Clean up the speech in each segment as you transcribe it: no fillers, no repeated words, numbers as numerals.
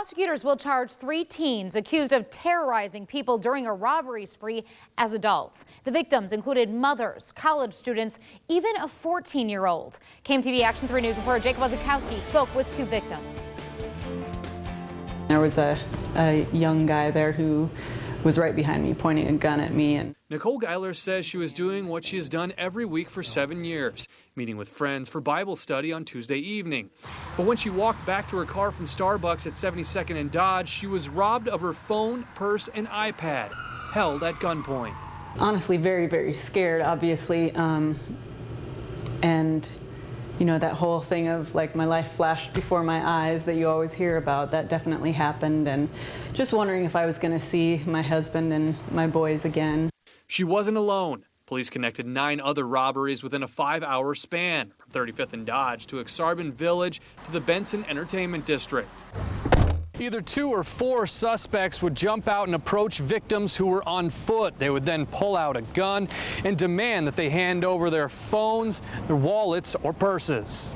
Prosecutors will charge 3 teens accused of terrorizing people during a robbery spree as adults. The victims included mothers, college students, even a 14-year-old. KMTV Action 3 News reporter Jake Wazakowski spoke with 2 victims. There was a young guy there who was right behind me, pointing a gun at me. And Nicole Geiler says she was doing what she has done every week for 7 years, meeting with friends for Bible study on Tuesday evening. But when she walked back to her car from Starbucks at 72nd and Dodge, she was robbed of her phone, purse, and iPad, held at gunpoint. Honestly, very, very scared, obviously. And you know, that whole thing of like my life flashed before my eyes that you always hear about, that definitely happened, and just wondering if I was going to see my husband and my boys again. She wasn't alone. Police connected 9 other robberies within a 5-hour span, from 35th and Dodge to Exarban Village to the Benson Entertainment District. Either 2 or 4 suspects would jump out and approach victims who were on foot. They would then pull out a gun and demand that they hand over their phones, their wallets, or purses.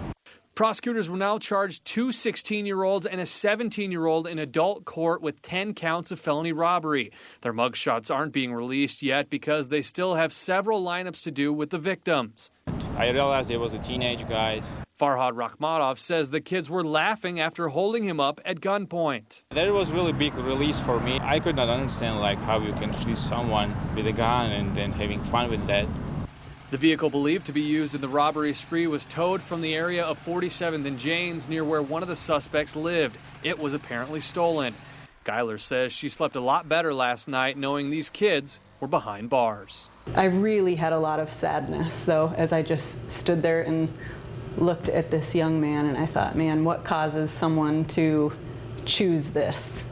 Prosecutors will now charge 2 16-year-olds and a 17-year-old in adult court with 10 counts of felony robbery. Their mugshots aren't being released yet because they still have several lineups to do with the victims. I realized it was the teenage guys. Farhad Rakhmatov says the kids were laughing after holding him up at gunpoint. That was really big release for me. I could not understand like how you can shoot someone with a gun and then having fun with that. The vehicle believed to be used in the robbery spree was towed from the area of 47th and Janes near where one of the suspects lived. It was apparently stolen. Geiler says she slept a lot better last night knowing these kids were behind bars. I really had a lot of sadness, though, as I just stood there and looked at this young man, and I thought, man, what causes someone to choose this,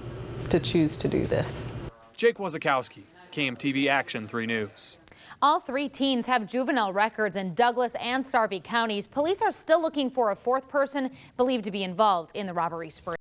to choose to do this? Jake Wazakowski, KMTV Action 3 News. All 3 teens have juvenile records in Douglas and Sarpy counties. Police are still looking for a 4th person believed to be involved in the robbery spree.